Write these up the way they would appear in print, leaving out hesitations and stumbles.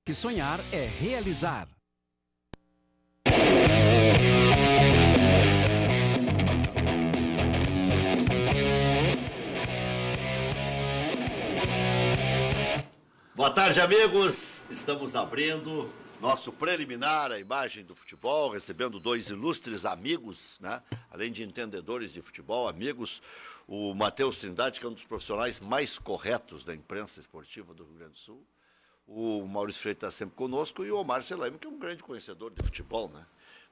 Que sonhar é realizar. Boa tarde, amigos. Estamos abrindo nosso preliminar, a imagem do futebol, recebendo dois ilustres amigos, né? Além de entendedores de futebol, amigos, o Matheus Trindade, que é um dos profissionais mais corretos da imprensa esportiva do Rio Grande do Sul. O Maurício Freitas está sempre conosco e o Omar Selaime, que é um grande conhecedor de futebol, né?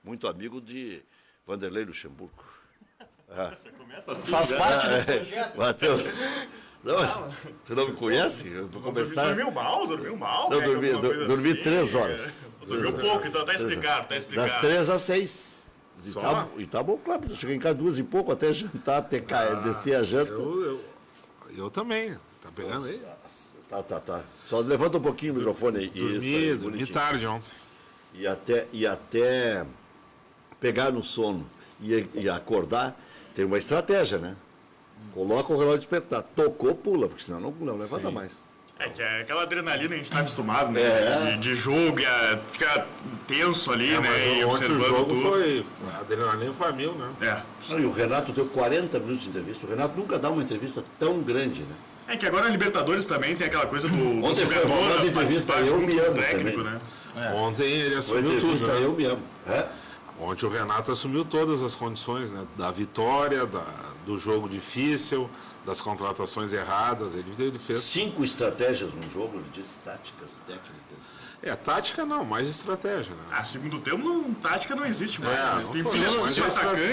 Muito amigo de Vanderlei Luxemburgo. Assim, faz parte do projeto. Matheus, tu não me conhece? Eu vou começar... Dormiu mal? Não, dormi assim. 3 horas. Dormiu pouco, então tá explicado. Das 3 às 6. E tá bom, claro. Eu cheguei em casa 2 e pouco, até jantar, até descer a janta. Eu também. Tá pegando aí? Tá. Só levanta um pouquinho o microfone aí. Dormi tarde ontem. E até pegar no sono e acordar, tem uma estratégia, né? Coloca o relógio despertar. Tocou, pula, porque senão não levanta mais. É que é aquela adrenalina que a gente tá acostumado, né? De jogo, ficar tenso ali, né? E ontem o jogo tudo. foi... A adrenalina foi a 1000, né? E o Renato deu 40 minutos de entrevista. O Renato nunca dá uma entrevista tão grande, né? É que agora a Libertadores também tem aquela coisa do ontem foi uma entrevista, eu me amo técnico, também. Né? Ontem ele assumiu tudo, né? Eu me amo. Ontem o Renato assumiu todas as condições, né? Da vitória, do jogo difícil, das contratações erradas. Ele fez 5 estratégias no jogo, ele disse táticas, técnicas. Tática não, mais estratégia, né? Segundo tempo, tática não existe mais.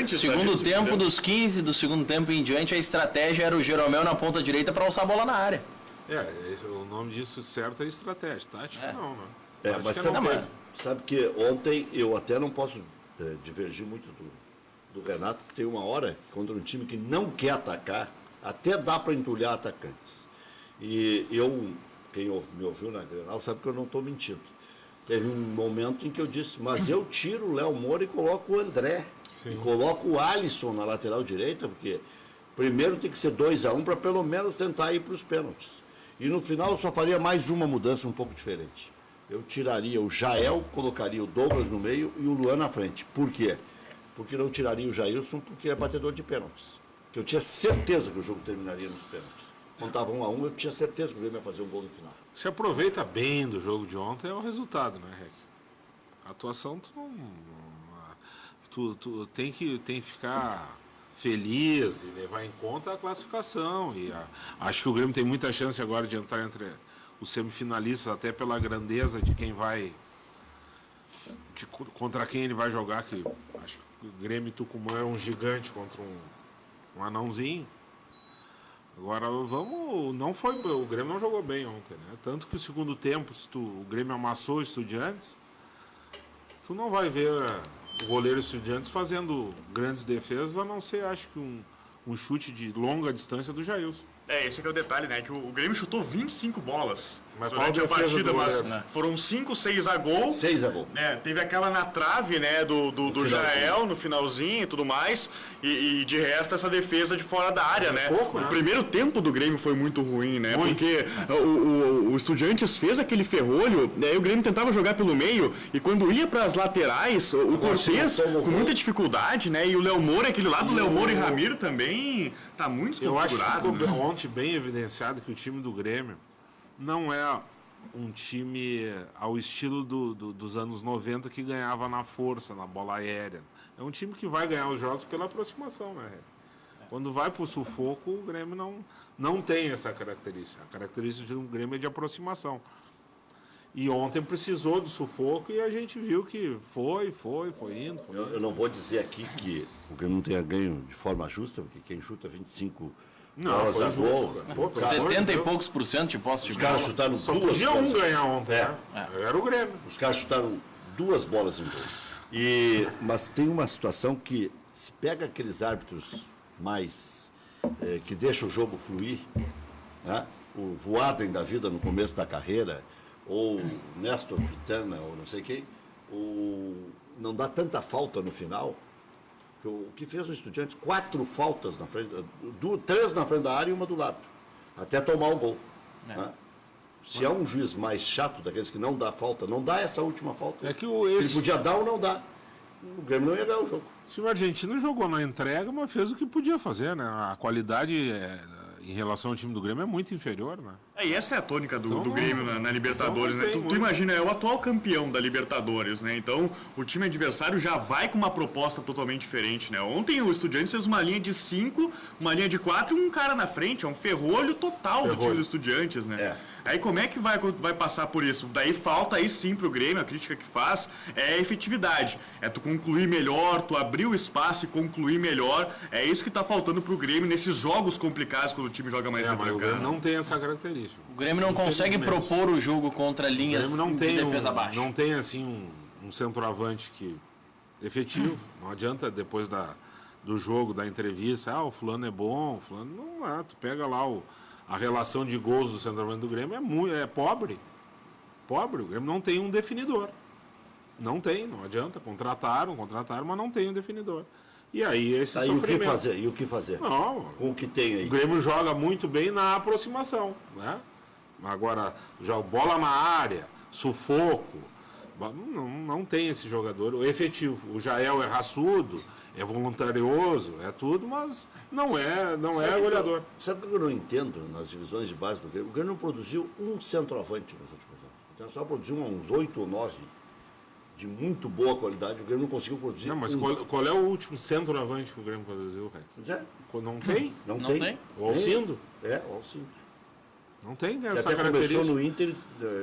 Segundo tempo, dos 15 do segundo tempo em diante, a estratégia era o Jeromel na ponta direita para alçar a bola na área. O nome disso certo é estratégia. Tática não, né? Mas sabe que ontem eu até não posso divergir muito do Renato, que tem uma hora contra um time que não quer atacar, até dá para entulhar atacantes. E quem me ouviu na Grenal sabe que eu não estou mentindo. Teve um momento em que eu disse, mas eu tiro o Léo Moura e coloco o André. Sim. E coloco o Alisson na lateral direita, porque primeiro tem que ser 2-1 para pelo menos tentar ir para os pênaltis. E no final eu só faria mais uma mudança um pouco diferente. Eu tiraria o Jael, colocaria o Douglas no meio e o Luan na frente. Por quê? Porque não tiraria o Jailson, porque é batedor de pênaltis. Que eu tinha certeza que o jogo terminaria nos pênaltis. Quando estava 1-1, eu tinha certeza que o Grêmio ia fazer um gol no final. Se aproveita bem do jogo de ontem é o resultado, né, Rec? A atuação tu tem que ficar feliz e levar em conta a classificação. Acho que o Grêmio tem muita chance agora de entrar entre os semifinalistas, até pela grandeza de quem vai... contra quem ele vai jogar, que acho que o Grêmio e Tucumã é um gigante contra um anãozinho. Agora o Grêmio não jogou bem ontem, né? Tanto que o segundo tempo, o Grêmio amassou o Estudiantes, tu não vai ver o goleiro Estudiantes fazendo grandes defesas, a não ser, acho que um chute de longa distância do Jailson. Esse aqui é o detalhe, né? Que o Grêmio chutou 25 bolas durante a partida, mas foram 5, 6 a gol. 6 a gol. Teve aquela na trave, né, do Jael no finalzinho e tudo mais. E de resto, essa defesa de fora da área, né? O primeiro tempo do Grêmio foi muito ruim, né? Porque o Estudiantes fez aquele ferrolho, né, e o Grêmio tentava jogar pelo meio, e quando ia para as laterais, o Cortez, com muita dificuldade, né? E o Léo Moura, aquele lado do Léo Moura e Ramiro também tá muito desconfigurado. Eu acho que ficou ontem bem evidenciado que o time do Grêmio não é um time ao estilo dos anos 90 que ganhava na força, na bola aérea. É um time que vai ganhar os jogos pela aproximação, né? Quando vai para o sufoco, o Grêmio não tem essa característica. A característica do Grêmio é de aproximação. E ontem precisou do sufoco e a gente viu que foi indo. Eu não vou dizer aqui que o Grêmio não tenha ganho de forma justa, porque quem chuta 25 bolas a gol... 70 e poucos % de posse de bola. Os caras chutaram só duas podia bolas. Ganhar ontem, Era o Grêmio. Os caras chutaram 2 bolas em gol. Mas tem uma situação que se pega aqueles árbitros mais... que deixam o jogo fluir, né? O Voaden da vida no começo da carreira, ou Néstor Pitana, ou não sei quem, não dá tanta falta no final. O que fez o Estudiantes? 4 faltas na frente, 3 na frente da área e uma do lado, até tomar o gol. Né? Se é um juiz mais chato, daqueles que não dá falta, não dá essa última falta. É que Ele podia dar ou não dar. O Grêmio não ia ganhar o jogo. Se o argentino jogou na entrega, mas fez o que podia fazer, né? A qualidade em relação ao time do Grêmio é muito inferior, né? E essa é a tônica do Então, Grêmio na Libertadores, então né? não tem Tu imagina, é o atual campeão da Libertadores, né? Então, o time adversário já vai com uma proposta totalmente diferente, né? Ontem o Estudiantes fez uma linha de 5, uma linha de 4 e um cara na frente. É um ferrolho total do time do Estudiantes, né? É. Aí como é que vai passar por isso? Daí falta aí sim pro Grêmio, a crítica que faz é a efetividade. É tu concluir melhor, tu abrir o espaço e concluir melhor. É isso que tá faltando pro Grêmio nesses jogos complicados quando o time joga mais Mas o Grêmio retrancado. não tem essa característica. O Grêmio não consegue Infelizmente. propor o jogo contra O linhas Grêmio não de tem defesa baixa. não tem assim um centroavante que efetivo. Não adianta depois do jogo, da entrevista, o fulano é bom, o fulano não é. Tu pega lá a relação de gols do centroavante do Grêmio é pobre. Pobre. O Grêmio não tem um definidor. Não tem, não adianta. Contrataram, mas não tem um definidor. E aí esse Aí o que sofrimento. fazer? E o que fazer? Não, Com o que tem aí. o Grêmio joga muito bem na aproximação, né? Agora, joga bola na área, sufoco, não tem esse jogador, o efetivo. O Jael é raçudo, é voluntarioso, é tudo, mas não é goleador. Sabe o que eu não entendo nas divisões de base do Grêmio? O Grêmio não produziu um centroavante nos últimos anos. Então só produziu uns 8 ou 9 de muito boa qualidade. O Grêmio não conseguiu produzir. Não, mas um. qual é o último centroavante que o Grêmio produziu, Rei? Pois é, Não tem. não Não tem. tem? O Alcindo? O Alcindo. Não tem Que essa até característica. começou no Inter.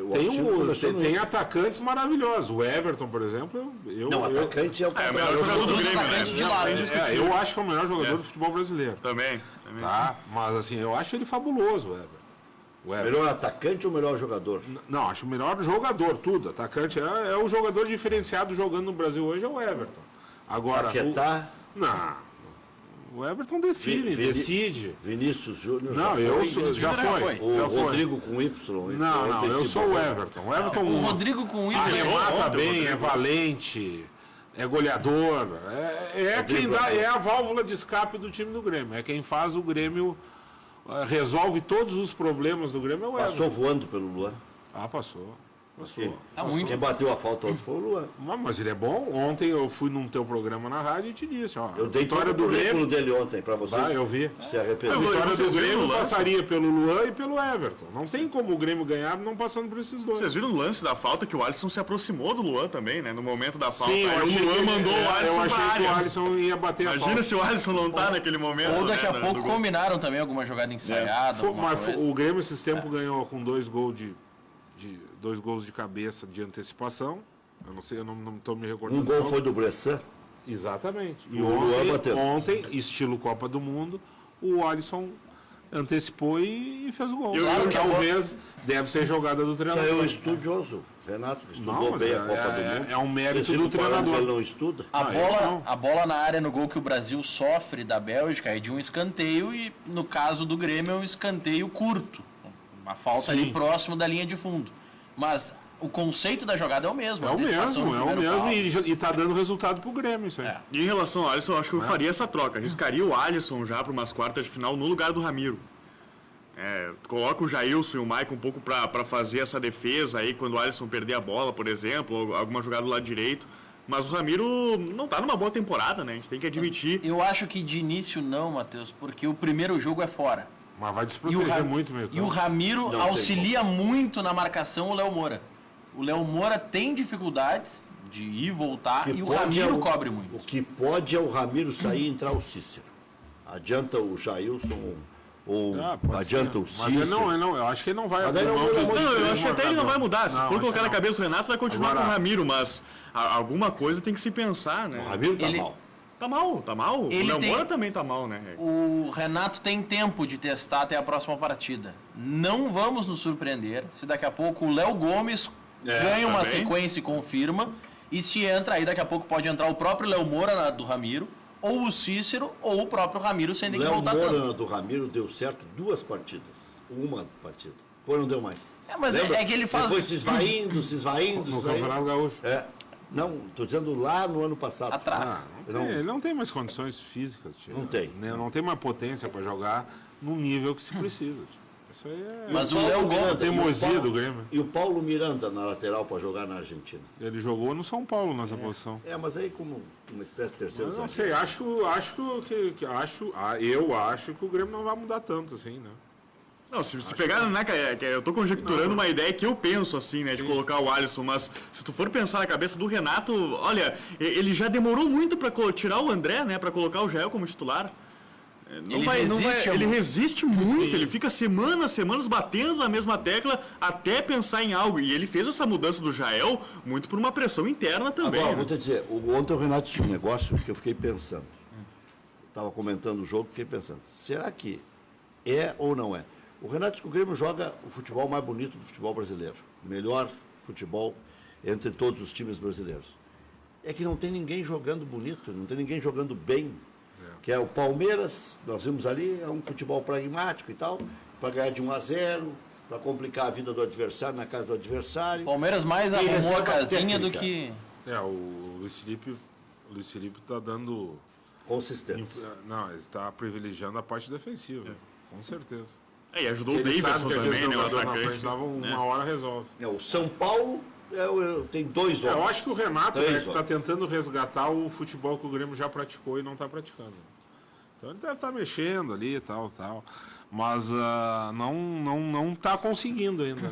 O Alcindo começou no Tem Inter. atacantes maravilhosos. O Everton, por exemplo, Não, atacante é o É o cara. melhor jogador do Os Grêmio, né? atacantes de lado. eu acho que é o melhor jogador do futebol brasileiro. Também. Tá? Mas assim, eu acho ele fabuloso, o Everton. O Everton. Melhor atacante ou melhor jogador? Não, acho o melhor jogador, tudo. Atacante é o jogador diferenciado jogando no Brasil hoje, é o Everton. Agora. Paquetá, Não. O Everton define, decide. Vinícius Júnior. Não, já eu foi. sou, já foi. O já foi. Rodrigo com Y. Não, eu sou o Everton. Everton. O Everton O Rodrigo com o Inter. arremata ontem, bem, Rodrigo. é valente, é goleador. É a válvula de escape do time do Grêmio. É quem faz o Grêmio, resolve todos os problemas do Grêmio, é o Everton. Passou voando pelo Luan. Passou. Tá muito. Quem bateu a falta ontem foi o Luan. Mas ele é bom. Ontem eu fui num teu programa na rádio e te disse, Eu dei todo vitória o do currículo Grêmio. dele ontem para vocês. Eu vi. Se arrepender. A vitória Vocês do viram Grêmio o lance? passaria pelo Luan e pelo Everton. Não tem como o Grêmio ganhar não passando por esses dois. Vocês viram o lance da falta que o Alisson se aproximou do Luan também, né? No momento da falta. Sim, Aí o Luan mandou o Alisson eu achei pra que o área. Alisson ia bater a Imagina falta. se o Alisson não tá naquele momento. Ou daqui né, a pouco do gol. combinaram também alguma jogada ensaiada. alguma Mas coisa. o Grêmio esses tempos ganhou com 2 gols dois gols de cabeça de antecipação. Eu não sei, eu não estou me recordando. Um gol foi do Bressan. Exatamente. E O Luan bateu. ontem, estilo Copa do Mundo, o Alisson antecipou e fez o gol. Claro que que talvez deve ser jogada do Isso treinador. aí é o estudioso. Renato, que estudou Não, bem a mas Copa do Mundo. é um mérito Vocês ficam do falando treinador. que ele não estuda. A bola na área no gol que o Brasil sofre da Bélgica é de um escanteio e, no caso do Grêmio, é um escanteio curto. Uma falta ali próximo da linha de fundo. Mas o conceito da jogada é o mesmo. É a o antecipação mesmo, do é o primeiro mesmo pau. e tá dando resultado pro Grêmio isso aí. É. E em relação ao Alisson, eu acho que eu faria essa troca. Arriscaria o Alisson já para umas quartas de final no lugar do Ramiro. Coloca o Jailson e o Maicon um pouco para fazer essa defesa aí quando o Alisson perder a bola, por exemplo, ou alguma jogada do lado direito. Mas o Ramiro não tá numa boa temporada, né? A gente tem que admitir. Eu acho que de início não, Matheus, porque o primeiro jogo é fora. Mas vai E o, desproteger muito meio e o Ramiro Não auxilia muito na marcação o Léo Moura. O Léo Moura tem dificuldades de ir e voltar Que e o pode Ramiro é o- cobre muito. O que pode é o Ramiro sair e entrar o Cícero. Adianta o Jailson ou pode adianta ser. o Mas Cícero. eu acho que ele não vai Mas daí abrir não mão muda de- muito. Não, eu Não, acho que até ele não vai mudar. Se Não, for acho colocar na que não. cabeça do Renato, vai continuar Agora- com o Ramiro, mas alguma coisa tem que se pensar, né? O Ramiro tá Ele- mal. Tá mal. O Ele Léo tem- Moura também tá mal, né? O Renato tem tempo de testar até a próxima partida. Não vamos nos surpreender se daqui a pouco o Léo Gomes ganha uma também. sequência e confirma. E se entra aí, daqui a pouco pode entrar o próprio Léo Moura do Ramiro, ou o Cícero, ou o próprio Ramiro sem ter que Léo voltar tanto. Moura do Ramiro deu certo 2 partidas. Uma partida. Depois não deu mais. Mas é que ele faz- Depois se esvaindo. no Campeonato Gaúcho. Não, estou dizendo lá no ano passado. Atrás. Ele não tem mais condições físicas, tio. Não tem. Não tem mais potência para jogar no nível que se precisa. Tio. Isso aí é Mas o Paulo Léo Miranda, Gomes, e o teimosia Paulo- do Grêmio. E o Paulo Miranda na lateral para jogar na Argentina. Ele jogou no São Paulo nessa posição. Mas aí como uma espécie de terceiro Mas não zagueiro. sei, eu acho que o Grêmio não vai mudar tanto assim, né? Não, se pegar, né, eu tô conjecturando uma ideia que eu penso, assim, né, de colocar o Alisson, mas se tu for pensar na cabeça do Renato, olha, ele já demorou muito pra tirar o André, né, pra colocar o Jael como titular. Ele resiste muito, ele fica semanas batendo na mesma tecla até pensar em algo. E ele fez essa mudança do Jael muito por uma pressão interna também. Agora, né? vou te dizer, ontem o Renato disse um negócio que eu fiquei pensando. Estava comentando o jogo, fiquei pensando, será que é ou não é? O Renato disse que o Grêmio joga o futebol mais bonito do futebol brasileiro. O melhor futebol entre todos os times brasileiros. É que não tem ninguém jogando bonito, não tem ninguém jogando bem. Que é o Palmeiras, nós vimos ali, é um futebol pragmático e tal, para ganhar de 1-0, para complicar a vida do adversário na casa do adversário. Palmeiras mais arrumou reserva a casinha do técnica. que... O Luiz Felipe tá dando... Consistência. Não, ele está privilegiando a parte defensiva, com certeza. E ajudou o Ele sabe Davidson que aquele também, né, o jogador na atacante. frente dava uma hora resolve. O São Paulo tem dois homens. Eu acho que o Renato Três está tentando resgatar o futebol que o Grêmio já praticou e não está praticando. Então ele deve estar mexendo ali e tal. Mas não está conseguindo ainda. Né?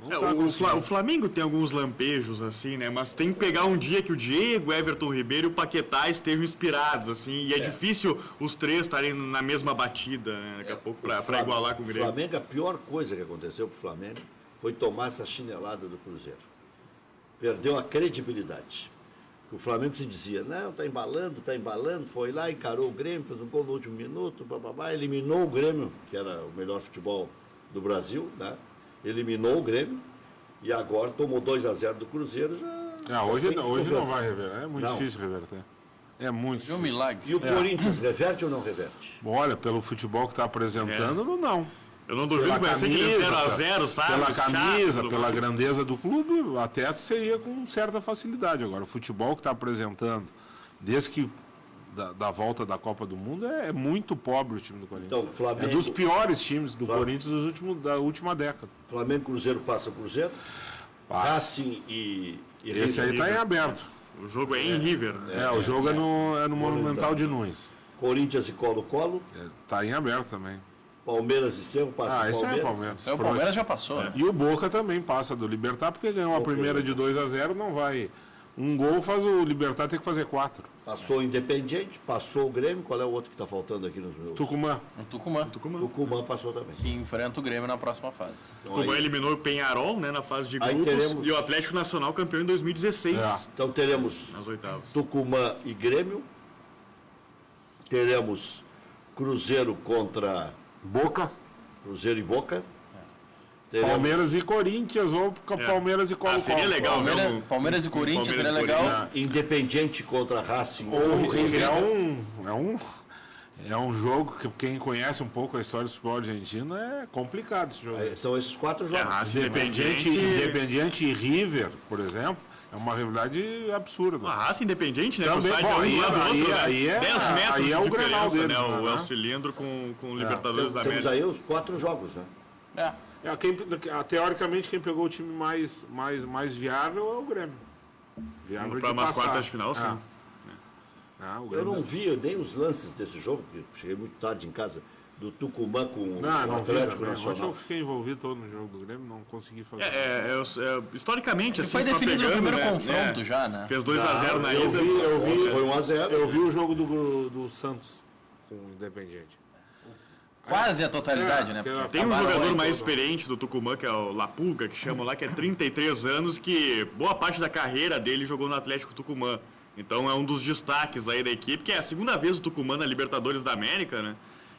Não tá conseguindo. O Flamengo tem alguns lampejos, assim, né? Mas tem que pegar um dia que o Diego, Everton Ribeiro e o Paquetá estejam inspirados, assim. E é difícil os três estarem na mesma batida, né? Daqui a pouco, para igualar com o Grêmio. O Flamengo, a pior coisa que aconteceu para o Flamengo foi tomar essa chinelada do Cruzeiro. Perdeu a credibilidade. O Flamengo se dizia, não, tá embalando, foi lá, encarou o Grêmio, fez um gol no último minuto, eliminou o Grêmio, que era o melhor futebol do Brasil, né? Eliminou o Grêmio e agora tomou 2-0 do Cruzeiro. Hoje não vai reverter, é muito difícil reverter. É muito. É um milagre. E o Corinthians reverte ou não reverte? Olha, pelo futebol que está apresentando, não. Eu não duvido que vai ser aquele 0-0, sabe? Pela Chato, camisa, tudo pela mais. grandeza do clube, até seria com certa facilidade. Agora, o futebol que está apresentando, desde que da volta da Copa do Mundo, é muito pobre o time do Corinthians. Então, Flamengo, É dos piores times do Corinthians da última década. Flamengo Cruzeiro passa o Cruzeiro, Passa. Racing e Esse aí está em aberto. O jogo é em River, né? O jogo é no Monumental de Nunes. Corinthians e Colo-Colo, Está em aberto também. Palmeiras e Cerro passa o Esse Palmeiras. é o Palmeiras. O Palmeiras já passou. E o Boca também passa do Libertad, porque ganhou a primeira de 2-0, não vai. Um gol faz o Libertad ter que fazer 4. Passou o Independiente, passou o Grêmio, qual é o outro que está faltando aqui nos meus? Tucumã. O Tucumã, Tucumã passou também. que enfrenta o Grêmio na próxima fase. Então, O Tucumã aí- eliminou o Penharol, né, na fase de Aí grupos, teremos- e o Atlético Nacional campeão em 2016, Então teremos nas oitavas. Tucumã e Grêmio, teremos Cruzeiro contra Boca, Cruzeiro e Boca, teremos Palmeiras e Corinthians, ou Palmeiras e Colo-Colo. seria legal, né? Palmeiras e Corinthians seria legal. Independiente contra Racing Ou River. é um jogo que quem conhece um pouco a história do futebol argentino é complicado esse jogo. São esses 4 jogos. Racing, Independiente e River, por exemplo, é uma rivalidade absurda. A raça independente, né? Também, com o estádio bom, um do lado do outro, né? aí é- 10 metros aí é de o Grenal diferença, deles, né? O né? El Cilindro com o Libertadores da Temos América. aí os 4 jogos, né? Teoricamente, quem pegou o time mais viável é o Grêmio. Viável Para de umas passar. quartas de final, sim. O Eu Grêmio- não vi nem os lances desse jogo, porque cheguei muito tarde em casa, do Tucumã com o Não vi Atlético também. Ontem eu Nacional. fiquei envolvido todo no jogo do Grêmio, não consegui fazer. Historicamente, assim, Foi só definido no pegando, primeiro né? confronto já, né? Fez 2-0 na eu ida. vi, Foi 1-0. Eu vi o jogo do Santos com o Independiente. Quase a totalidade, né? Tem Tem um Acabaram jogador aí mais todo. experiente do Tucumã, que é o Lapulga, que chamam lá, que é 33 anos, que boa parte da carreira dele jogou no Atlético Tucumã. Então é um dos destaques aí da equipe, que é a segunda vez o Tucumã na Libertadores da América, né?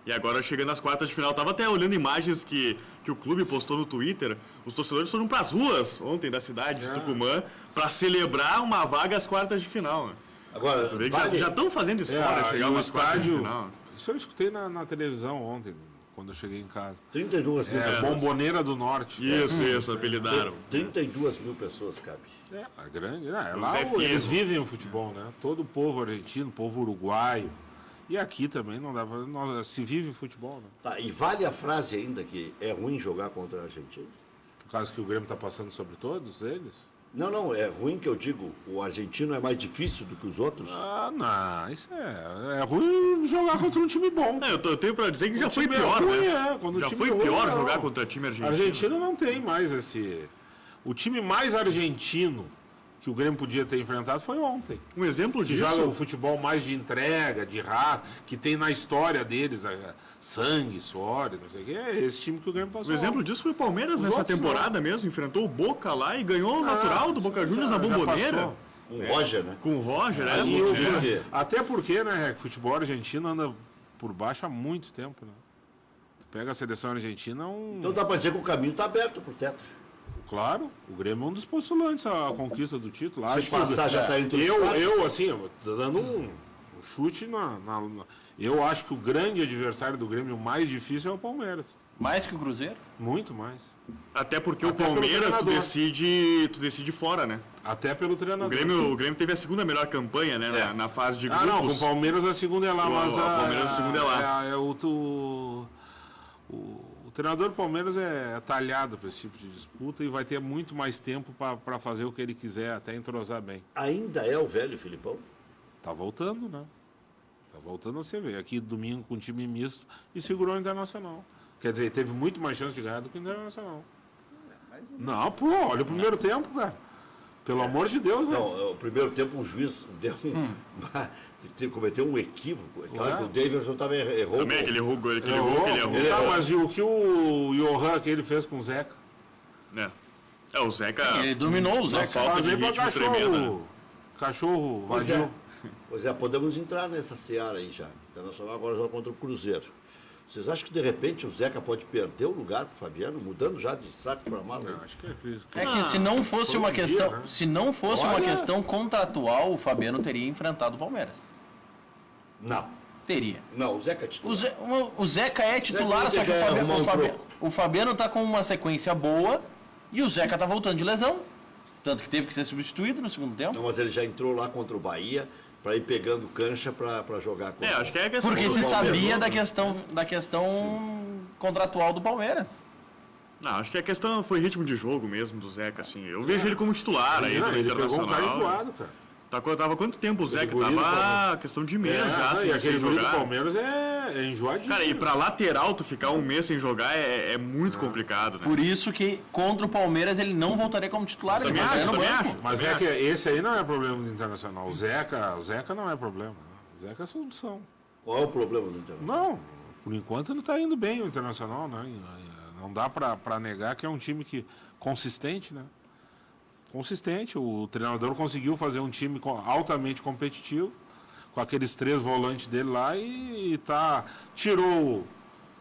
E agora chegando às quartas de final, tava até olhando imagens que o clube postou no Twitter. Os torcedores foram para as ruas ontem da cidade de Tucumã para celebrar uma vaga às quartas de final. Né? Agora, Tu vê que vale- já estão fazendo história e chegar o umas quartas de estádio. final. Isso eu escutei na televisão ontem, quando eu cheguei em casa. 32 mil pessoas. Bomboneira do Norte. Isso, apelidaram. 32 mil pessoas cabe. A grande. Lá Zé Fino. eles vivem o futebol, né? Todo o povo argentino, povo uruguaio, E aqui também não dava. Se vive futebol, né? Tá, e vale a frase ainda que é ruim jogar contra a Argentina? Por causa que o Grêmio está passando sobre todos eles? Não, é ruim que eu digo, o argentino é mais difícil do que os outros. Ah, não, isso é ruim jogar contra um time bom. Eu tenho pra dizer que já O foi time é pior, ruim, né? quando o Já time foi é ruim, pior não. jogar contra time argentino. A Argentina não tem mais esse... O time mais argentino que o Grêmio podia ter enfrentado foi ontem. Um exemplo Que disso... joga o futebol mais de entrega, de raça, que tem na história deles sangue, suor, não sei o quê. É esse time que o Grêmio passou. Um exemplo disso foi o Palmeiras nessa outros temporada mesmo. Enfrentou o Boca lá e ganhou o natural do Boca Juniors na já Bomboneira. passou. Com o Roger, né? Com o Roger, né? Aí E eu o- diz que- Até porque, né, o futebol argentino anda por baixo há muito tempo, né? Tu pega a seleção argentina, Então dá para dizer que o caminho está aberto pro Tetra. Claro, o Grêmio é um dos postulantes à conquista do título. Se Acho passar que já está entre os quatro. eu assim, eu tô dando um chute eu acho que o grande adversário do Grêmio o mais difícil é o Palmeiras. Mais que o Cruzeiro? Muito mais. Até porque Até o pelo Palmeiras tu treinador. decide fora, né? Até pelo O treinador. Grêmio teve a segunda melhor campanha, né? Na fase de grupos. Ah, não, com o Palmeiras a segunda é lá, mas O Palmeiras a segunda é lá. O treinador do Palmeiras é talhado para esse tipo de disputa e vai ter muito mais tempo para fazer o que ele quiser, até entrosar bem. Ainda é o velho Filipão? Tá voltando, né? Tá voltando a se ver. Aqui domingo com um time misto e segurou o Internacional. Quer dizer, teve muito mais chance de ganhar do que o Internacional. Não, pô, olha o primeiro tempo, cara. Pelo amor de Deus, né? Não, o primeiro tempo o juiz deu cometeu um equívoco. É claro Ué? que o Davidson errou. Também aquele gol. errou, aquele Errou. gol que ele errou. Ele Tá, errou. mas e o que o Johan que ele fez com o Zeca? É, o Zeca... Ele dominou o uma Zeca. falta Faz de nem pra ritmo tremenda, né? cachorro Pois vazio. Pois é, podemos entrar nessa seara aí já. O Internacional agora joga contra o Cruzeiro. Vocês acham que de repente o Zeca pode perder o lugar pro Fabiano, mudando já de saco para mala? Não, acho que é isso. É que se não fosse foi uma um dia, questão, né? se não fosse uma Olha. questão contratual, o Fabiano teria enfrentado o Palmeiras. Não. Teria. Não, o Zeca é titular. O Zeca é titular, Zeca só que quer arrumar um troco. o Fabiano tá com uma sequência boa e o Zeca tá voltando de lesão. Tanto que teve que ser substituído no segundo tempo. Não, mas ele já entrou lá contra o Bahia para ir pegando cancha para jogar contra acho que é a questão... Porque do se Palmeiras, sabia não. da questão contratual do Palmeiras. Não, acho que a questão foi ritmo de jogo mesmo do Zeca, assim. Eu vejo ele como titular aí Não, no ele pegou um cara Internacional. enjoado, cara. Tava quanto tempo o Zeca? guri do Tava Palmeiras. questão de mês já, e sem aquele guri do jogar. Palmeiras é enjoadinho. Cara, e pra lateral tu ficar um mês sem jogar é muito complicado, né? Por isso que contra o Palmeiras ele não voltaria como titular, ele Também voltaria acho, no também banco. acho. Mas é que esse aí não é problema do Internacional. O Zeca não é problema. Né? O Zeca é solução. Qual é o problema do Internacional? Não, por enquanto não está indo bem o Internacional, né? Não dá para negar que é um time consistente, né? Consistente. O treinador conseguiu fazer um time altamente competitivo, com aqueles 3 volantes dele lá e tirou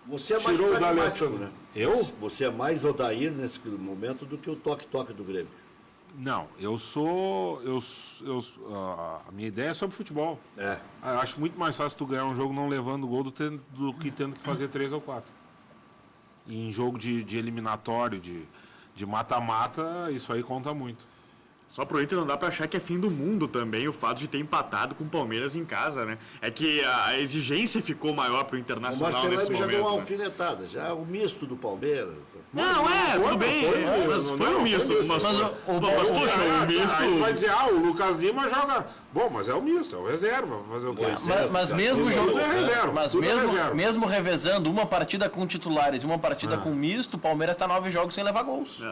Você é mais Tirou o pragmático, D'Alessandro. né? Eu? Você é mais Odair nesse momento do que o toque-toque do Grêmio. Não, a minha ideia é sobre futebol. É. Eu acho muito mais fácil tu ganhar um jogo não levando gol do que tendo que fazer 3 ou 4. E em jogo de eliminatório, de mata-mata, isso aí conta muito. Só pro Inter não dá pra achar que é fim do mundo também o fato de ter empatado com o Palmeiras em casa, né? É que a exigência ficou maior pro O Internacional Marcelo nesse já momento. deu uma né? alfinetada, já o misto do Palmeiras. Não, tudo bem. Foi um misto. Mas poxa, o misto... Aí tu vai dizer, o Lucas Lima joga... Bom, mas é o misto, é o reserva. Vai fazer o quê? Mas mesmo Tudo jogo, é reserva, mas tudo é reserva. mesmo revezando uma partida com titulares e uma partida com misto, o Palmeiras está 9 jogos sem levar gols.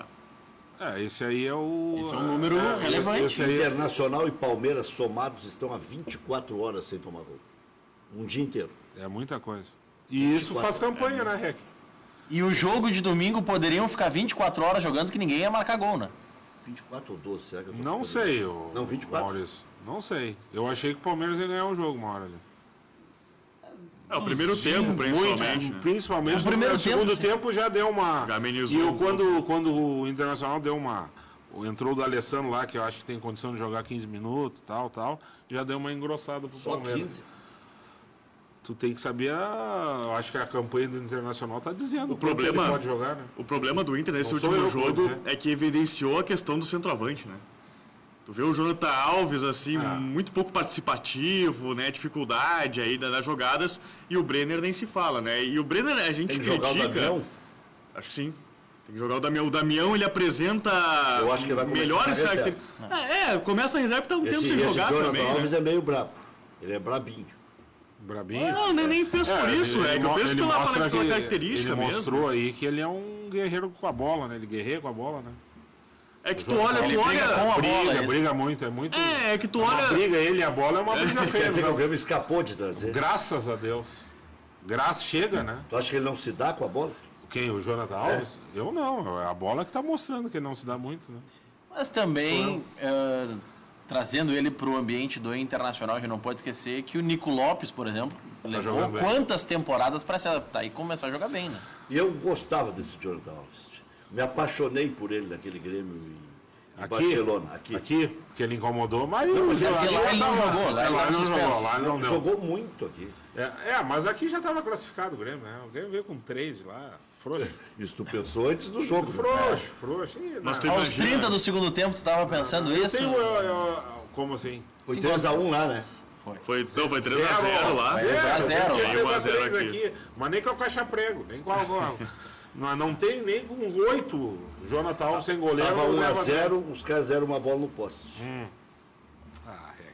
Esse aí é o... Esse é um número relevante. Esse aí Internacional e Palmeiras somados estão há 24 horas sem tomar gol. Um dia inteiro. é muita coisa. E isso faz campanha, né, Rec? E o jogo de domingo poderiam ficar 24 horas jogando que ninguém ia marcar gol, né? 24 ou 12, será que eu tô Não ficando- sei, Não, 24? Maurício. Não sei. Eu achei que o Palmeiras ia ganhar o jogo uma hora ali. É o primeiro tempo, principalmente. né? Principalmente O primeiro no segundo tempo, sim. tempo já deu uma. Já amenizou E um quando o Internacional deu uma. Entrou o D'Alessandro lá, que eu acho que tem condição de jogar 15 minutos, tal, já deu uma engrossada pro Só Palmeiras. 15? Tu tem que saber, eu acho que a campanha do Internacional tá dizendo O problema- ele pode jogar, né? O problema do Inter nesse Não sou último eu que vou jogo dizer. é que evidenciou a questão do centroavante, né? Tu vê o Jonathan Alves, assim, muito pouco participativo, né? Dificuldade aí das jogadas. E o Brenner nem se fala, né? E o Brenner a gente Tem que jogar o critica. Damião? Acho que sim. Tem que jogar o Damião. O Damião, ele apresenta Eu acho que vai começar melhores na reserva. características. Começa na reserva e tá um tempo sem Esse jogar Jonathan também, Alves né? é meio brabo. Ele é brabinho. Brabinho. Não, nem penso por isso, ele eu penso pela mostra que característica ele mesmo. mostrou aí que ele é um guerreiro com a bola, né? Ele guerreia com a bola, né? É que tu olha, Ele briga com a bola. esse. Briga muito, é muito... É que tu uma olha... briga, ele e a bola é uma briga Quer feia. dizer que o Não. Grêmio escapou de trazer. Graças a Deus. Chega, né? Tu acha que ele não se dá com a bola? Quem? O Jonathan Alves? Eu não. É a bola que tá mostrando que ele não se dá muito, né? Mas também, trazendo ele para o ambiente do Internacional, a gente não pode esquecer que o Nico Lopes, por exemplo, levou jogando bem. quantas temporadas para se adaptar e começar a jogar bem, né? E eu gostava desse Jonathan Alves. Me apaixonei por ele naquele Grêmio em Barcelona. Aqui. Porque ele incomodou, mas... mas aqui lá ele não jogou, lá ele Lá tava ele não jogou, suspenso. lá ele não deu. Jogou muito aqui. Mas aqui já estava classificado o Grêmio, né? O Grêmio veio com 3 lá, frouxo. Isso tu pensou antes do jogo. né? Frouxo. Mas Não. tu Aos imagina- 30 do segundo tempo, tu estava pensando isso? Como assim? Foi 3x1 lá, né? Foi 3x0 lá. Foi 0x0. E aí 1x0 aqui. Mas nem com o caixa prego, nem com a... Não tem nem com 8 Jonathan Alves sem goleiro. Tava leva 1x0, os caras deram uma bola no poste.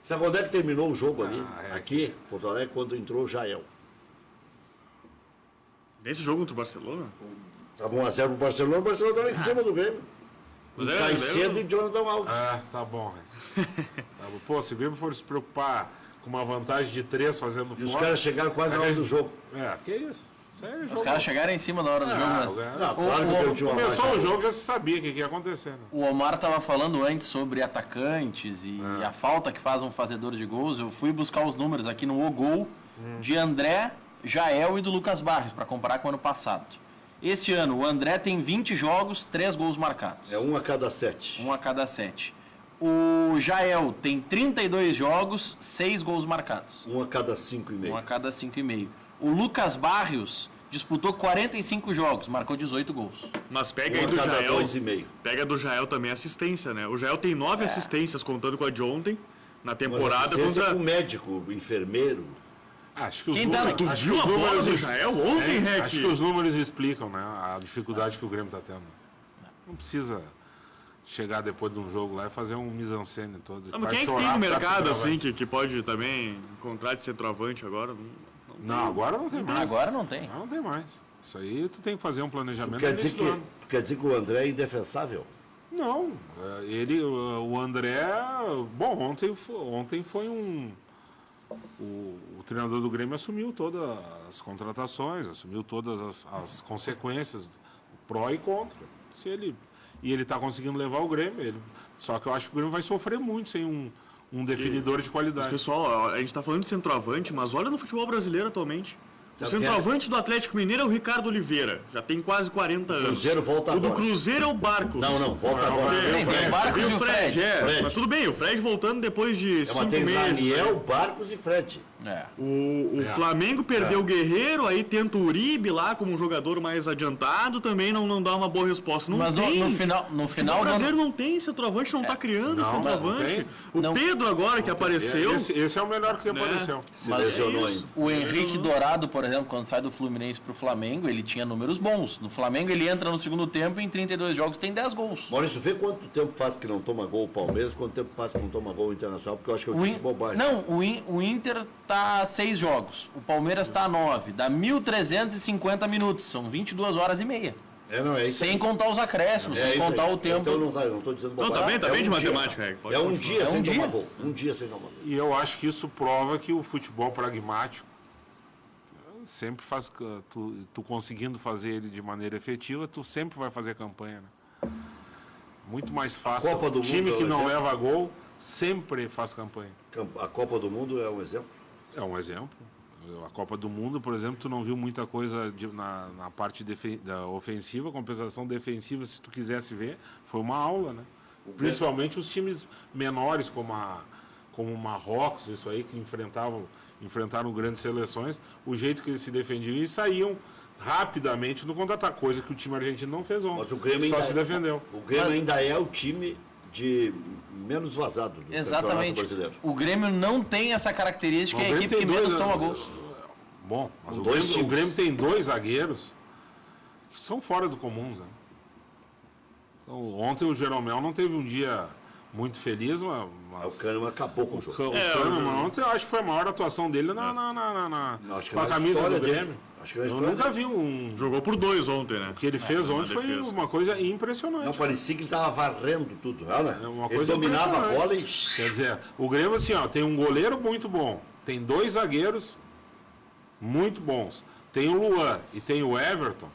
Sabe quando é que terminou o jogo ali? Aqui, Porto Alegre, quando entrou o Jael. Nesse jogo contra o Barcelona? Tava 1x0 pro Barcelona, o Barcelona tava em cima do Grêmio. Mas é, Caicedo e Jonathan Alves. Tá bom. Tá bom. Pô, se o Grêmio for se preocupar com uma vantagem de 3 fazendo E os fora... caras chegaram quase na hora do jogo. Que isso? Isso aí é Os jogo. caras chegaram em cima na hora do jogo, mas... Não, claro que o Grêmio tinha uma Começou vantagem. o jogo, já se sabia o que ia acontecer, né? O Omar estava falando antes sobre atacantes e a falta que faz um fazedor de gols. Eu fui buscar os números aqui no Ogol de André, Jael e do Lucas Barros, para comparar com o ano passado. Esse ano, o André tem 20 jogos, 3 gols marcados. É 1 a cada 7. 1 a cada 7. O Jael tem 32 jogos, 6 gols marcados. 1 a cada 5,5. 1 a cada 5,5. O Lucas Barrios disputou 45 jogos, marcou 18 gols. Mas pega 1 aí a do cada Jael. 2,5. Pega do Jael também assistência, né? O Jael tem 9 assistências, contando com a de ontem, na temporada contra. Com médico, enfermeiro. Acho que os Quem tá- números... Tu acho viu que a os bola números do es- Jael ontem, Rec? Acho que os números explicam, né? A dificuldade que o Grêmio está tendo. Não precisa chegar depois de um jogo lá e fazer um mise-en-scène todo. Ah, mas Vai quem é que chorar tem no por causa mercado, do assim, centroavante. que pode também encontrar de centroavante agora? Não, agora não tem mais. Agora não tem. Não tem mais. Isso aí tu tem que fazer um planejamento. Quer no dizer, início do ano. quer dizer que o André é indefensável? Não, o André, bom, ontem foi o treinador do Grêmio assumiu todas as contratações, assumiu todas as consequências, pró e contra. E ele está conseguindo levar o Grêmio, só que eu acho que o Grêmio vai sofrer muito sem um definidor de Mas, qualidade. pessoal, a gente tá falando de centroavante, mas olha no futebol brasileiro atualmente. O Sabe centroavante do Atlético Mineiro é o Ricardo Oliveira, já tem quase 40 anos. Cruzeiro volta O do agora. Cruzeiro é o Barcos. Não, volta agora. Tem o Barcos e o Fred. Fred. Mas tudo bem, o Fred voltando depois de É 5 uma tem meses. Daniel, né? Barcos e Fred. O Flamengo perdeu o Guerreiro, aí tenta o Uribe lá como um jogador mais adiantado, também não dá uma boa resposta. Não Mas tem. no final O do brasileiro ano... não tem centroavante, não tá criando Não centroavante. tem. O Não. Pedro agora que apareceu. Esse é o melhor que apareceu. Se Mas lesionou é isso. ainda. O Henrique Dourado, por exemplo, quando sai do Fluminense pro Flamengo, ele tinha números bons. No Flamengo ele entra no segundo tempo e em 32 jogos tem 10 gols. Maurício, vê quanto tempo faz que não toma gol o Palmeiras, quanto tempo faz que não toma gol o Internacional, porque eu acho que eu disse bobagem. Não, o Inter tá 6 jogos, o Palmeiras tá 9, dá 1.350 minutos, são 22 horas e meia. É isso. Sem contar os acréscimos, sem isso contar aí. o tempo. Então não estou dizendo Não, bobagem. tá bem de um matemática, dia. Rec, pode É um continuar. dia É um sem dia. tomar gol. Um dia sem tomar gol. E eu acho que isso prova que o futebol pragmático sempre faz, tu conseguindo fazer ele de maneira efetiva, tu sempre vai fazer campanha, né? Muito mais fácil. Copa do O time Mundo que é um não exemplo. leva gol sempre faz campanha. A Copa do Mundo é um exemplo. É um exemplo. A Copa do Mundo, por exemplo, tu não viu muita coisa na parte da ofensiva, compensação defensiva, se tu quisesse ver, foi uma aula, né? Principalmente os times menores, como o Marrocos, isso aí, que enfrentaram grandes seleções, o jeito que eles se defendiam e saíam rapidamente no contra-ataque, coisa que o time argentino não fez ontem. Mas o Grêmio só ainda se defendeu. O Grêmio ainda é o time de menos vazado do Campeonato Exatamente. Brasileiro. O Grêmio não tem essa característica, é a equipe que menos toma gols. Bom, mas Com o dois Grêmio, o times. Grêmio tem 2 zagueiros que são fora do comum, né? Então, ontem o Jeromel não teve um dia muito feliz, mas O Kahneman acabou com o jogo. O Kahneman ontem eu acho que foi a maior atuação dele Acho que com a na camisa história do dele. Grêmio. Acho que na Eu história nunca dele. vi um... Jogou por 2 ontem, né? O que ele fez ontem foi defesa. uma coisa impressionante. Não, parecia que ele estava varrendo tudo, né? É uma Ele coisa dominava a impressionante. bola e... Quer dizer, o Grêmio assim, ó, tem um goleiro muito bom, tem 2 zagueiros muito bons, tem o Luan e tem o Everton.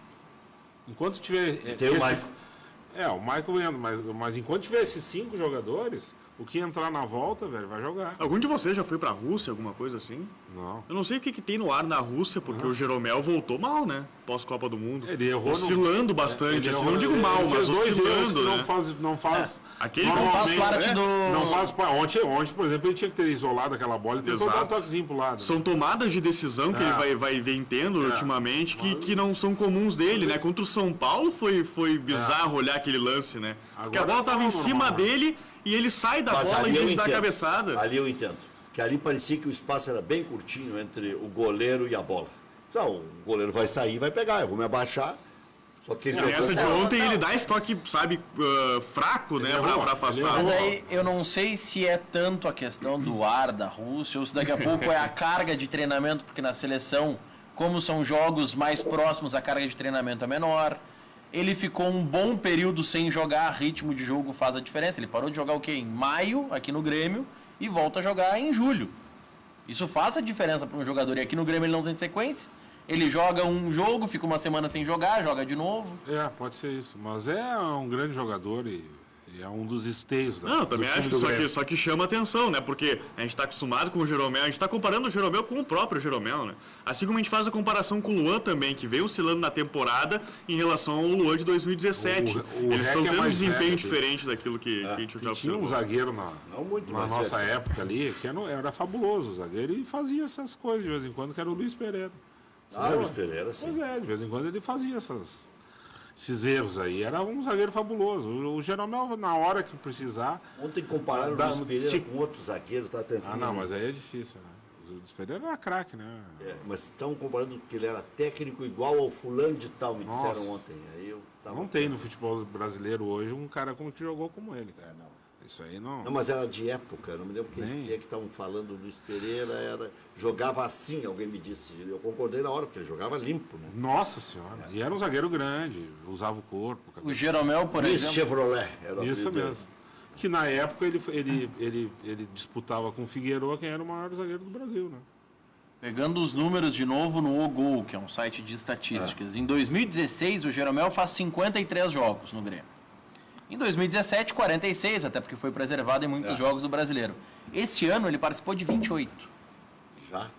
Enquanto tiver tem o Michael. o Michael entra, mas enquanto tiver esses 5 jogadores, o que entrar na volta, velho, vai jogar. Algum de vocês já foi pra Rússia, alguma coisa assim? Não. Eu não sei o que tem no ar na Rússia, porque o Jeromel voltou mal, né? Pós-Copa do Mundo. Ele errou oscilando bastante, Ele assim, errou- não digo mal, ele mas fez 2 erros que oscilando, né? não faz. Aquele Não faz normalmente, parte do... Não faz. Ontem, por exemplo, ele tinha que ter isolado aquela bola e tentou dar um Exato. toquezinho pro lado. São tomadas de decisão que ele vai tendo ultimamente que não são comuns dele, né? Contra o São Paulo foi bizarro olhar aquele lance, né? Porque a Agora bola tava em não, cima normal. dele e ele sai da Mas bola ali em eu vez de dar a entendo. cabeçada. Ali eu entendo. Que ali parecia que o espaço era bem curtinho entre o goleiro e a bola. Então, o goleiro vai sair e vai pegar. Eu vou me abaixar. Só que ele Essa de jogou- ontem ele dá esse toque, sabe, fraco, né? errou, Pra afastar. ele Mas errou. aí eu não sei se é tanto a questão do ar da Rússia ou se daqui a pouco é a carga de treinamento, porque na seleção, como são jogos mais próximos, a carga de treinamento é menor. Ele ficou um bom período sem jogar, ritmo de jogo faz a diferença. Ele parou de jogar o quê? Em maio, aqui no Grêmio, e volta a jogar em julho. Isso faz a diferença para um jogador. E aqui no Grêmio ele não tem sequência. Ele joga um jogo, fica uma semana sem jogar, joga de novo. Pode ser isso. Mas é um grande jogador e é um dos esteios Não, eu também do time acho do que Grêmio. só que chama atenção, né? Porque a gente está acostumado com o Jeromel, a gente está comparando o Jeromel com o próprio Jeromel, né? Assim como a gente faz a comparação com o Luan também, que veio oscilando na temporada em relação ao Luan de 2017. O Eles estão Rec é tendo um mais desempenho velho, diferente daquilo que a gente já Tinha um observou. zagueiro Não muito na mais nossa velho. época ali, que era fabuloso o zagueiro e fazia essas coisas de vez em quando, que era o Luiz Pereira. Ah, o Luiz Pereira, sim. Pois é, de vez em quando ele fazia esses erros aí. Era um zagueiro fabuloso. O Jeromel, na hora que precisar... Ontem compararam o Dá- Luiz Pereira se- com outro zagueiro, tá tentando. Ah, não, mas aí é difícil, né? O Luiz Pereira era craque, né? Mas estão comparando que ele era técnico igual ao fulano de tal, me disseram Nossa. ontem. Aí eu tava... Não tem no futebol brasileiro hoje um cara como que jogou como ele. Não. Isso aí não... Não, mas era de época, eu não me lembro quem Nem. é que estavam falando. O Luiz Pereira jogava assim, alguém me disse. Eu concordei na hora, porque ele jogava limpo, né? Nossa senhora. E era um zagueiro grande, usava o corpo. O Jeromel, por Luiz exemplo... Chevrolet era o Isso apelido dele. mesmo. Que na época ele disputava com o Figueiredo quem era o maior zagueiro do Brasil, né? Pegando os números de novo no Ogol, que é um site de estatísticas. Em 2016, o Jeromel faz 53 jogos no Grêmio. Em 2017, 46, até porque foi preservado em muitos jogos do Brasileiro. Esse ano ele participou de 28. Já?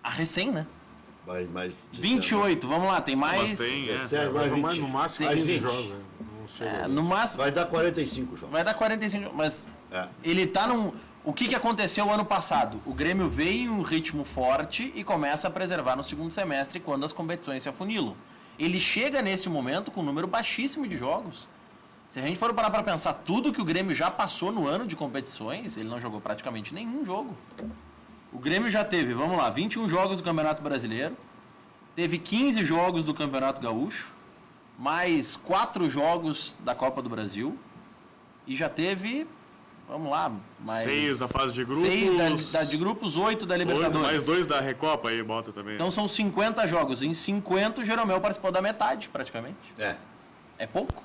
A recém, né? Mas 28, vamos lá, tem mais... Mas tem, 17, mais 20. No máximo mais 15 20. jogos. Né? Não chega a no máximo, Vai dar 45 jogos. vai dar 45, mas É. ele tá num... O que aconteceu ano passado? O Grêmio veio em um ritmo forte e começa a preservar no segundo semestre quando as competições se afunilam. Ele chega nesse momento com um número baixíssimo de jogos. Se a gente for parar para pensar tudo que o Grêmio já passou no ano de competições, ele não jogou praticamente nenhum jogo. O Grêmio já teve, vamos lá, 21 jogos do Campeonato Brasileiro, teve 15 jogos do Campeonato Gaúcho, mais 4 jogos da Copa do Brasil e já teve, vamos lá, mais 6 da fase de grupos. 6 de grupos, 8 da Libertadores. Mais 2 da Recopa aí, bota também. Então são 50 jogos. Em 50 o Jeromel participou da metade, praticamente. É. É pouco?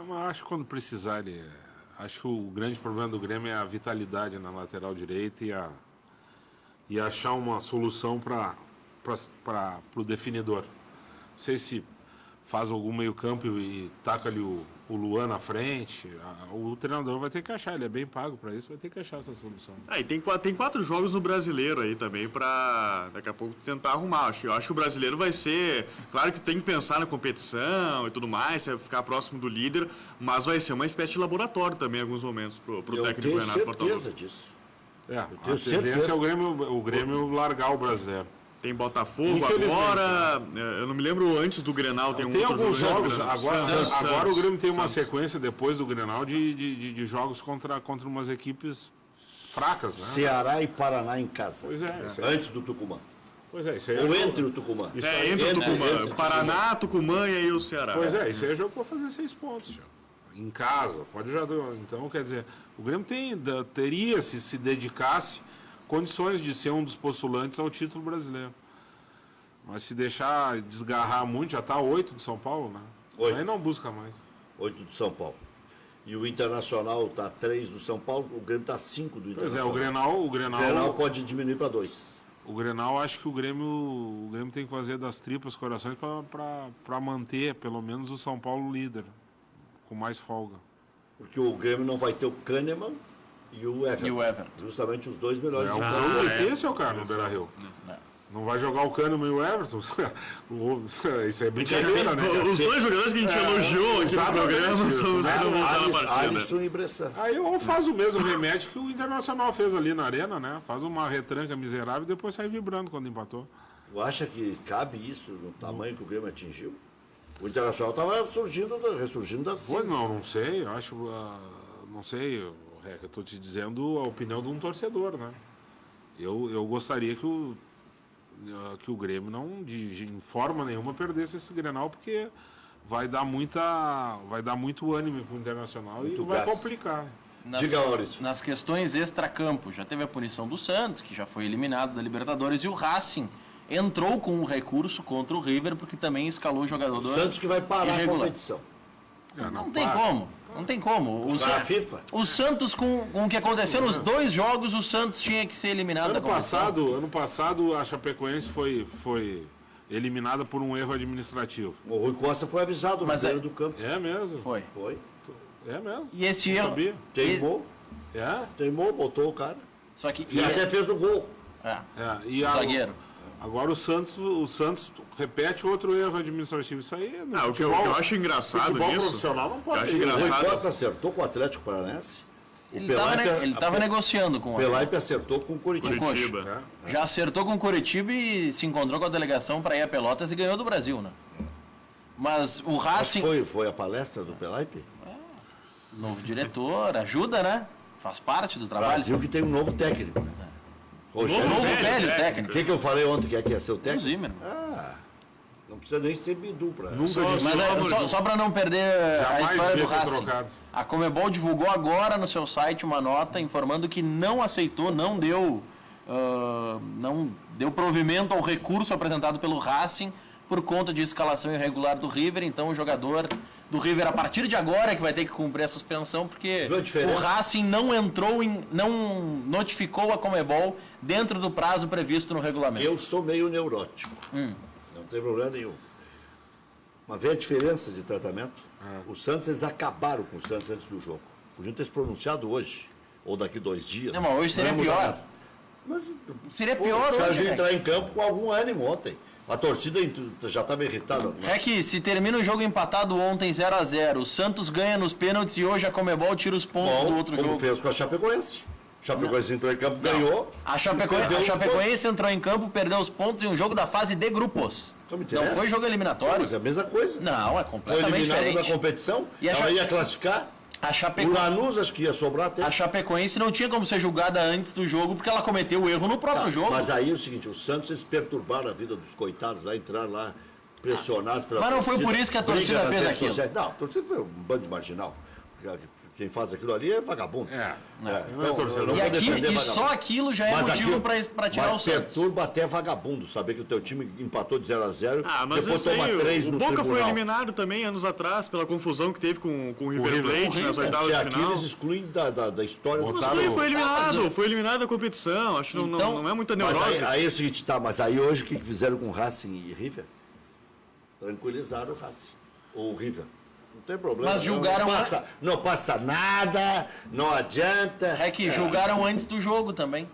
Mas acho que quando precisar ele... Acho que o grande problema do Grêmio é a vitalidade na lateral direita e achar uma solução para o definidor. Não sei se faz algum meio campo e taca ali o Luan na frente. O treinador vai ter que achar, ele é bem pago para isso, vai ter que achar essa solução. E tem 4 jogos no Brasileiro aí também pra daqui a pouco tentar arrumar. Eu acho que o Brasileiro vai ser... Claro que tem que pensar na competição e tudo mais, ficar próximo do líder, mas vai ser uma espécie de laboratório também em alguns momentos pro Eu técnico tenho Renato Portaluppi. certeza disso. A tenho tendência certeza. é o Grêmio largar o brasileiro. Tem Botafogo Infelizmente, agora. Eu não me lembro antes do Grenal, tem um Tem outro alguns jogo. jogos, agora o Grêmio tem uma sequência depois do Grenal de jogos contra umas equipes fracas, né? Ceará e Paraná em casa. Pois é, isso aí. Antes do Tucumã. Pois é, isso aí Ou jogo- entre o Tucumã. Isso É, aí- entre o Tucumã. entre o Paraná, Tucumã e aí o Ceará. Pois é, isso aí é jogo para fazer 6 pontos, tio. Em casa, pode já. Então, quer dizer, o Grêmio teria, se dedicasse, condições de ser um dos postulantes ao título brasileiro. Mas se deixar desgarrar muito, já está 8 de São Paulo, né? 8. Aí não busca mais. 8 de São Paulo. E o Internacional está 3 do São Paulo, o Grêmio está 5 do Pois é, Internacional. o O Grenal Grenal, pode diminuir para 2. o Grenal, acho que o Grêmio tem que fazer das tripas corações para manter, pelo menos, o São Paulo líder, com mais folga. Porque o Grêmio não vai ter o Kahneman e o Everton. E o Everton. Justamente os dois melhores. É um jogadores. jogo difícil, cara, no Beira-Rio. Não vai jogar o Kahneman e o Everton? Isso é brincadeira, né? Os dois jogadores que a gente elogiou aqui no exatamente programa isso, são os né? que vão voltar na partida. Alisson e Bressan. Aí ou faz o mesmo remédio que o Internacional fez ali na arena, né? Faz uma retranca miserável e depois sai vibrando quando empatou. Tu acha que cabe isso no tamanho que o Grêmio atingiu? O Internacional estava ressurgindo das Pois cinzas. não sei, eu acho. Não sei, Reca, eu estou te dizendo a opinião de um torcedor, né? Eu gostaria que o Grêmio não, em forma nenhuma, perdesse esse Grenal, porque vai dar muito ânimo para o Internacional Muito e vai gasto. complicar. Diga, Maurício. Nas questões extracampo, já teve a punição do Santos, que já foi eliminado da Libertadores, e o Racing entrou com um recurso contra o River, porque também escalou o jogador. O Santos que vai parar a irregular. competição. Não tem como. Não tem como. Para a FIFA? O Santos, com o que aconteceu nos 2 jogos, o Santos tinha que ser eliminado da competição. Ano passado a Chapecoense foi eliminada por um erro administrativo. O Rui Costa foi avisado Mas no beira do campo. É mesmo? Foi. Foi. É mesmo. E esse Não erro... sabia. Teimou, botou o cara. Só que... E até fez o gol. E zagueiro. Agora o Santos repete outro erro administrativo. Isso aí no O que eu acho engraçado futebol nisso... profissional não pode. eu acho O Rui engraçado. Costa acertou com o Atlético Paranaense. Ele estava negociando com O Pelaipe acertou com o Curitiba. Curitiba. Já acertou com o Curitiba e se encontrou com a delegação para ir a Pelotas e ganhou do Brasil, né? Mas o Mas Racing... foi a palestra do Pelaipe? Novo diretor, ajuda, né? Faz parte do trabalho. Brasil que tem um novo técnico. Né? Rogério. Novo Velho velho técnico. técnico. O que eu falei ontem que ia ser o O técnico? Zimmermann. Não precisa nem ser bidu pra Nunca disse. Mas só para não perder a Jamais história do devia ter Racing. trocado. A Conmebol divulgou agora no seu site uma nota informando que não aceitou, não deu provimento ao recurso apresentado pelo Racing por conta de escalação irregular do River. Então o jogador do River, a partir de agora, é que vai ter que cumprir a suspensão, porque Viu a diferença? o Racing não notificou a Conmebol dentro do prazo previsto no regulamento. Eu sou meio neurótico. Não tem problema nenhum. Mas vê a diferença de tratamento? O Santos, eles acabaram com o Santos antes do jogo. Podiam ter se pronunciado hoje, ou daqui 2 dias. Não, mas hoje seria Não ia mudar pior. nada. Mas, Seria pô, pior os caras hoje, iam né? entrar em campo com algum ânimo ontem. A torcida já estava irritada. É que se termina o jogo empatado ontem 0-0, o Santos ganha nos pênaltis e hoje a Conmebol tira os pontos do Bom, outro como jogo. fez com a Chapecoense. Chapecoense entrou em campo, ganhou. A Perdeu os Chapecoense entrou em campo, perdeu os pontos em um jogo da fase de grupos. Não me Não interessa. foi jogo eliminatório. Mas é a mesma coisa. Não, é Foi completamente eliminado da diferente. competição, E a ela Chape- ia classificar. A O Chapecoense, Lanús acho que ia sobrar até. a Chapecoense não tinha como ser julgada antes do jogo porque ela cometeu o erro no próprio jogo. Mas aí é o seguinte, o Santos, eles perturbaram a vida dos coitados lá, entraram lá pressionados pela Mas não foi torcida, por isso que a briga torcida nas fez redes aquilo. sociais. Não, a torcida foi um bando de marginal. Quem faz aquilo ali é vagabundo. Não é torcedor. eu não E, vou aqui, defender e vagabundo. só aquilo já é Mas motivo aquilo- para tirar o mas Santos. perturba até vagabundo saber que o teu time empatou de 0-0, Mas depois isso aí, toma 3 o no Boca foi tribunal. eliminado também anos atrás pela confusão que teve com o River Plate nas oitavas Se de aqui final. eles excluem da história do Mas time. foi eliminado da competição. Acho que Então- não é muita Mas neurose. aí é o seguinte, tá, mas aí hoje o que fizeram com Racing e River? Tranquilizaram o Racing. Ou o River. Não tem problema. Mas julgaram não passa nada, não adianta. É que julgaram antes do jogo também.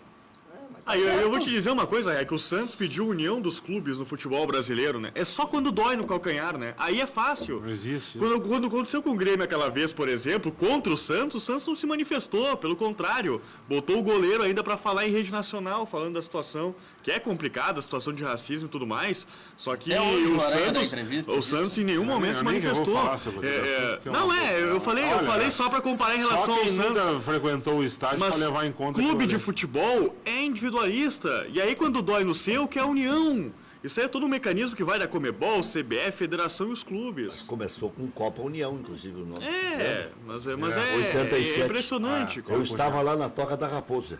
Aí eu vou te dizer uma coisa, é que o Santos pediu união dos clubes no futebol brasileiro, né? É só quando dói no calcanhar, né? Aí é fácil. Não existe. Quando aconteceu com o Grêmio aquela vez, por exemplo, contra o Santos não se manifestou, pelo contrário, botou o goleiro ainda para falar em rede nacional, falando da situação, que é complicada, a situação de racismo e tudo mais, só que o Santos em nenhum momento se manifestou. Eu falei só para comparar em relação ao Santos. Nunca frequentou o estádio para levar em conta. Clube de futebol é individualista, e aí quando dói no seu, que é a união. Isso aí é todo um mecanismo que vai da Comebol, CBF, Federação e os clubes. Mas começou com Copa União, inclusive, o nome. Mas 87. É impressionante. Eu estava lá na Toca da Raposa.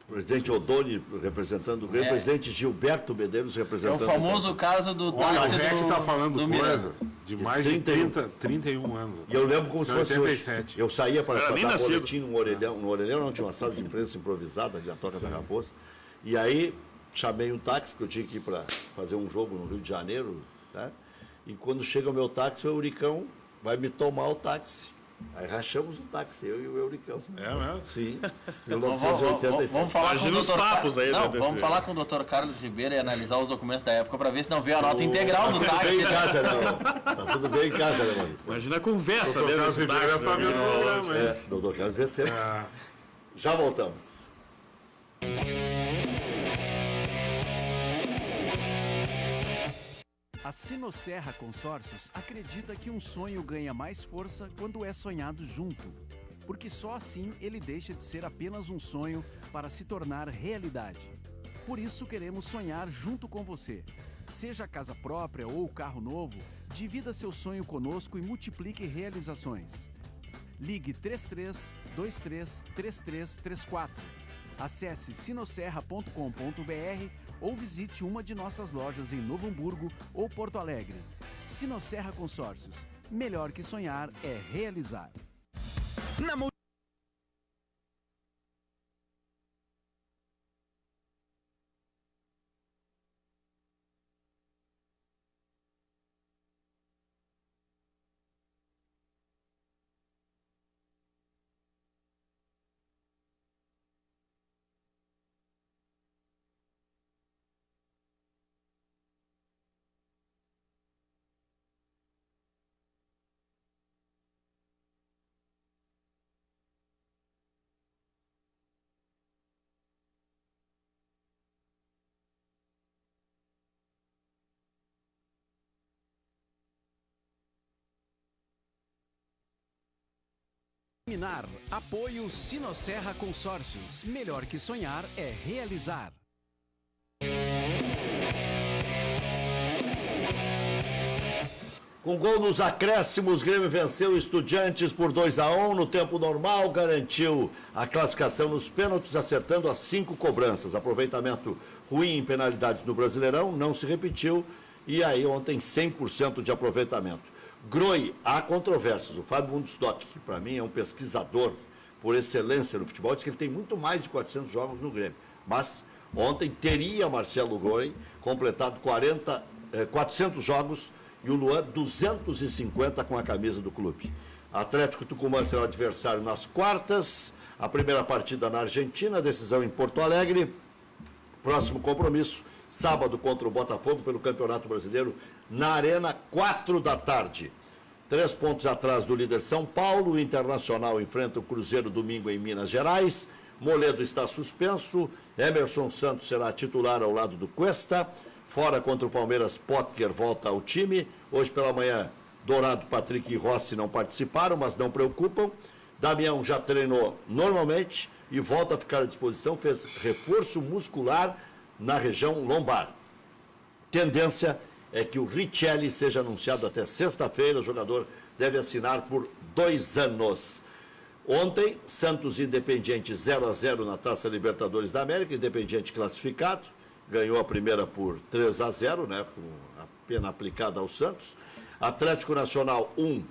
O presidente Odoni representando o Grêmio, o presidente Gilberto Medeiros representando o famoso caso do táxi O Vec está falando coisa de mais de 31 anos. E eu lembro como se fosse 87. hoje. Eu saía para dar boletim no orelhão. No orelhão não, tinha uma sala de imprensa improvisada ali na Toca da Raposa. E aí chamei um táxi, que eu tinha que ir para fazer um jogo no Rio de Janeiro. Né? E quando chega o meu táxi, o Euricão vai me tomar o táxi. Aí rachamos o táxi, eu e o Euricão. É mesmo? Sim, 1987. Vamos falar com o os papos aí, vamos falar com o Dr. Carlos Ribeiro e analisar os documentos da época para ver se não vê a nota integral do táxi. Bem em casa, né? Tá tudo bem em casa, né, Maurício? Imagina a conversa Doutor Carlos desse Ribeiro táxi. tá vendo o programa, hein? Doutor Carlos VC. Já voltamos. A Sinosserra Consórcios acredita que um sonho ganha mais força quando é sonhado junto, porque só assim ele deixa de ser apenas um sonho para se tornar realidade. Por isso queremos sonhar junto com você. Seja casa própria ou carro novo, divida seu sonho conosco e multiplique realizações. Ligue 33 23 3334. Acesse sinosserra.com.br ou visite uma de nossas lojas em Novo Hamburgo ou Porto Alegre. Sinosserra Consórcios. Melhor que sonhar é realizar. Terminar. Apoio Sinosserra Consórcios. Melhor que sonhar é realizar. Com gol nos acréscimos, o Grêmio venceu o Estudiantes por 2-1. No tempo normal, garantiu a classificação nos pênaltis, acertando as 5 cobranças. Aproveitamento ruim em penalidades no Brasileirão, não se repetiu. E aí ontem 100% de aproveitamento. Groi, há controvérsias. O Fábio Mundstock, que para mim é um pesquisador por excelência no futebol, diz que ele tem muito mais de 400 jogos no Grêmio. Mas ontem teria Marcelo Groi completado 400 jogos e o Luan 250 com a camisa do clube. Atlético Tucumã será o adversário nas quartas. A primeira partida na Argentina, decisão em Porto Alegre. Próximo compromisso, sábado contra o Botafogo pelo Campeonato Brasileiro, na Arena, 4 da tarde. 3 pontos atrás do líder São Paulo. O Internacional enfrenta o Cruzeiro domingo em Minas Gerais. Moledo está suspenso. Emerson Santos será titular ao lado do Cuesta. Fora contra o Palmeiras, Potker volta ao time. Hoje pela manhã, Dourado, Patrick e Rossi não participaram, mas não preocupam. Damião já treinou normalmente e volta a ficar à disposição. Fez reforço muscular na região lombar. Tendência é que o Richelli seja anunciado até sexta-feira. O jogador deve assinar por 2 anos. Ontem, Santos e Independiente 0-0 na Taça Libertadores da América. Independiente classificado. Ganhou a primeira por 3-0, né, com a pena aplicada ao Santos. Atlético Nacional 1,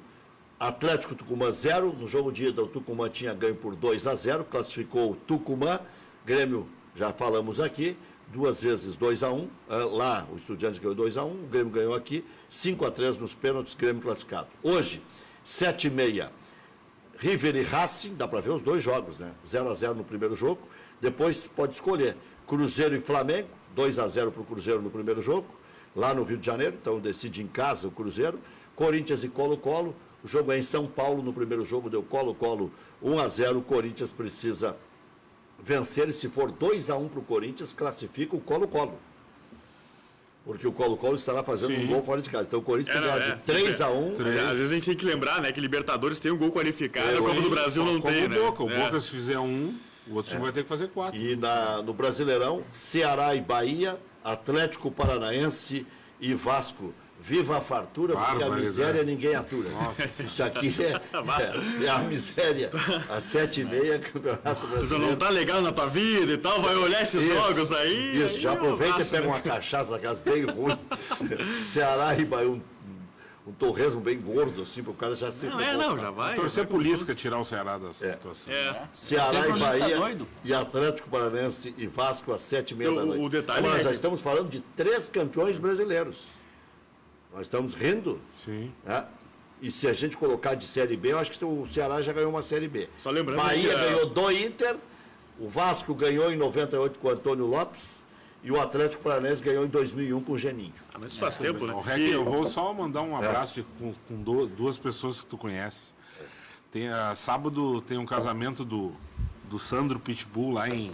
Atlético Tucumã 0. No jogo de ida, o Tucumã tinha ganho por 2-0. Classificou o Tucumã. Grêmio, já falamos aqui. 2 vezes 2-1, lá o Estudiantes ganhou 2-1, o Grêmio ganhou aqui, 5-3 nos pênaltis, Grêmio classificado. Hoje, 7h30, River e Racing, dá para ver os dois jogos, né? 0-0 no primeiro jogo. Depois pode escolher Cruzeiro e Flamengo, 2-0 para o Cruzeiro no primeiro jogo, lá no Rio de Janeiro, então decide em casa o Cruzeiro. Corinthians e Colo-Colo, o jogo é em São Paulo, no primeiro jogo deu Colo-Colo 1-0, o Corinthians precisa vencer, e se for 2-1 para o Corinthians, classifica o Colo-Colo. Porque o Colo-Colo estará fazendo um gol fora de casa. Então o Corinthians tem que ganhar de 3-1. Às vezes a gente tem que lembrar, né, que Libertadores tem um gol qualificado, a Copa do Brasil não tem, né? O Boca, se fizer um, o outro time vai ter que fazer 4. E no Brasileirão, Ceará e Bahia, Atlético Paranaense e Vasco. Viva a fartura, porque a miséria ninguém atura. Nossa, isso aqui é a miséria. Às 7h30, Campeonato Brasileiro. Você não tá legal na tua vida e tal, vai olhar esses jogos aí. Isso, já aproveita e pega uma cachaça daquelas bem ruim. Ceará e Bahia, um torresmo bem gordo, assim, para o cara já se... já vai. Torcer por Lisca tirar o Ceará da situação. Ceará e Bahia doido. e Atlético Paranaense e Vasco às 7h30 da noite. O detalhe Agora, nós já que... estamos falando de 3 campeões brasileiros. Nós estamos rindo. Sim. Né? E se a gente colocar de Série B, eu acho que o Ceará já ganhou uma Série B. Só lembrando Bahia que ganhou do Inter, o Vasco ganhou em 98 com o Antônio Lopes e o Atlético Paranaense ganhou em 2001 com o Geninho. Mas isso faz tempo, né? Eu vou só mandar um abraço com duas pessoas que tu conhece. Sábado tem um casamento do Sandro Pitbull lá em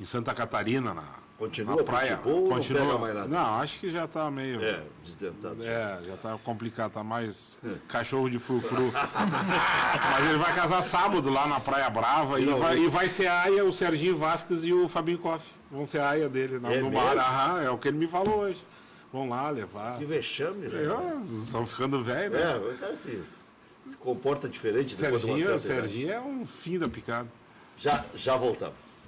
Santa Catarina, Continua na praia. Pitbull ou não pega mais nada? Não, acho que já tá meio... desdentado. Já tá complicado, tá mais cachorro de frufru. Mas ele vai casar sábado lá na Praia Brava e vai ser a aia, o Serginho Vasquez e o Fabinho Koff. Vão ser a aia dele no mar. É o que ele me falou hoje. Vão lá levar. Que vexame, estão ficando velhos, né? O cara se comporta diferente depois de uma certa idade. Serginho é um fim da picada. Já voltamos.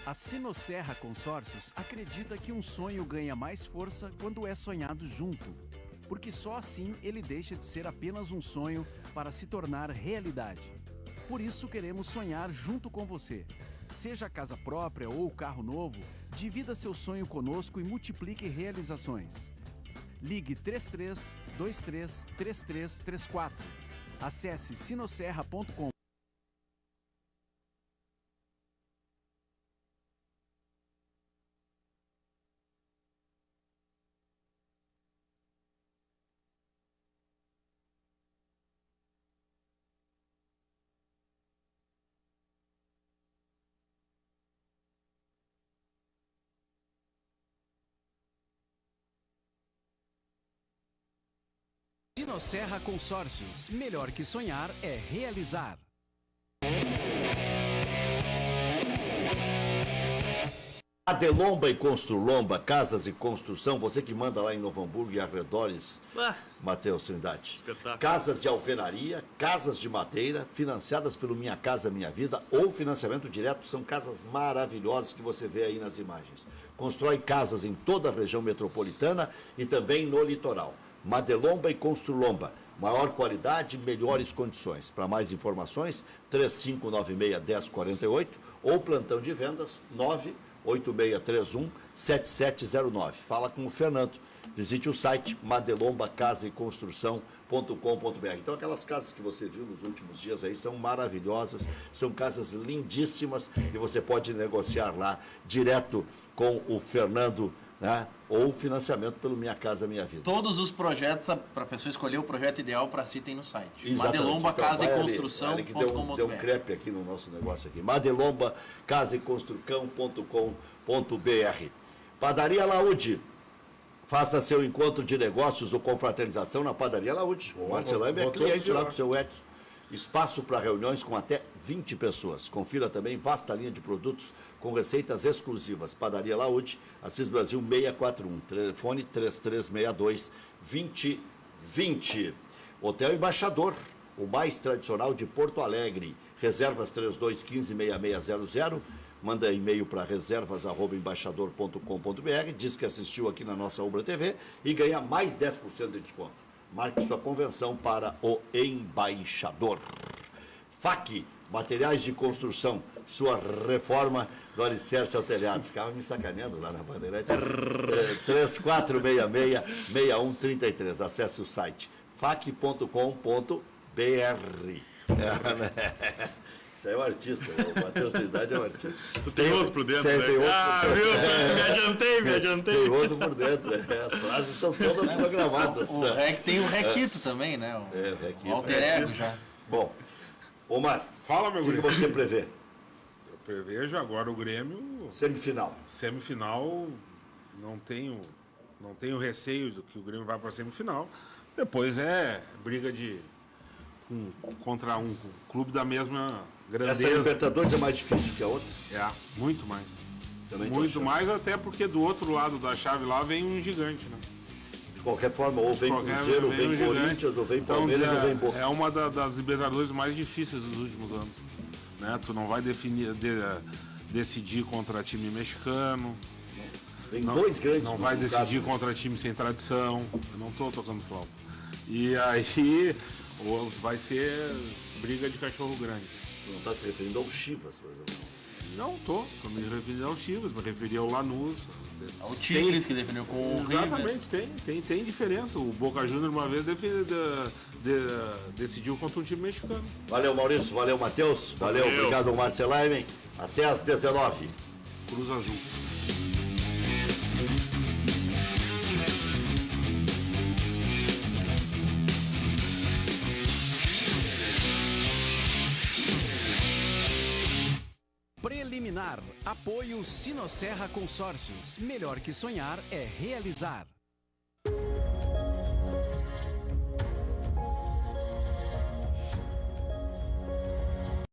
A Sinosserra Consórcios acredita que um sonho ganha mais força quando é sonhado junto, porque só assim ele deixa de ser apenas um sonho para se tornar realidade. Por isso queremos sonhar junto com você. Seja casa própria ou carro novo, divida seu sonho conosco e multiplique realizações. Ligue 33 23 3334. Acesse sinosserra.com. Sinosserra Consórcios. Melhor que sonhar é realizar. Adelomba e Construlomba, casas e construção, você que manda lá em Novo Hamburgo e arredores, Matheus Trindade. Casas de alvenaria, casas de madeira, financiadas pelo Minha Casa Minha Vida ou financiamento direto, são casas maravilhosas que você vê aí nas imagens. Constrói casas em toda a região metropolitana e também no litoral. Madelomba e Construlomba, maior qualidade, melhores condições. Para mais informações, 3596-1048 ou plantão de vendas 98631-7709. Fala com o Fernando. Visite o site madelombacasaeconstrução.com.br. Então, aquelas casas que você viu nos últimos dias aí são maravilhosas, são casas lindíssimas e você pode negociar lá direto com o Fernando, né? Ou financiamento pelo Minha Casa Minha Vida. Todos os projetos, para a pessoa escolher o projeto ideal para si, tem no site. Exatamente. Madelomba Então, Casa e Construção. Deu um crepe aqui no nosso negócio aqui. Madelomba Casa e Construcão.com.br. Padaria Laúde. Faça seu encontro de negócios ou confraternização na Padaria Laúde. O Marcelão é minha cliente lá com o seu Edson. Espaço para reuniões com até 20 pessoas. Confira também vasta linha de produtos com receitas exclusivas. Padaria Laúde, Assis Brasil 641. Telefone 3362-2020. Hotel Embaixador, o mais tradicional de Porto Alegre. Reservas 3215-6600. Manda e-mail para reservas@embaixador.com.br. Diz que assistiu aqui na nossa Ubra TV e ganha mais 10% de desconto. Marque sua convenção para o Embaixador. FAC, Materiais de construção, sua reforma do alicerce ao telhado. Ficava me sacaneando lá na Bandeirante. 3466-6133. Acesse o site fac.com.br. Isso aí é um artista, né? O Matheus Trindade é um artista. Tu tem outro por dentro, né? Tem outro por viu? dentro. Me adiantei. Tem outro por dentro, né? As frases são todas programadas. O Rec tem o Requito também, né? É, Requito. O alter ego já. Bom, Omar, Fala, meu o que Grêmio. você prevê? Eu prevejo agora o Grêmio Semifinal. semifinal. Não tenho receio do que o Grêmio vá para a semifinal. Depois é briga contra um clube da mesma Essa grandeza. Libertadores é mais difícil que a outra? É, muito mais. Também tô Muito achando. mais, até porque do outro lado da chave lá vem um gigante, né? De qualquer forma, ou vem Qualquer- Cruzeiro, ou um vem gigante. Corinthians, ou vem Então, Palmeiras, ou vem Boca. é uma das Libertadores mais difíceis dos últimos anos. Né? Tu não vai decidir contra time mexicano, Vem dois grandes. não no vai caso. decidir contra time sem tradição. Eu não estou tocando flauta. E aí vai ser briga de cachorro grande. Tu não está se referindo ao Chivas, por exemplo. Não tô me referindo ao Chivas, me referi ao Lanús. O Tigres que definiu com o River. Exatamente, tem diferença. O Boca Juniors uma vez decidiu contra um time mexicano. Valeu, Maurício. Valeu, Matheus. Valeu. Obrigado, Marcelaimen. Até às 19h. Cruz Azul. Preliminar. Apoio Sinosserra Consórcios. Melhor que sonhar é realizar.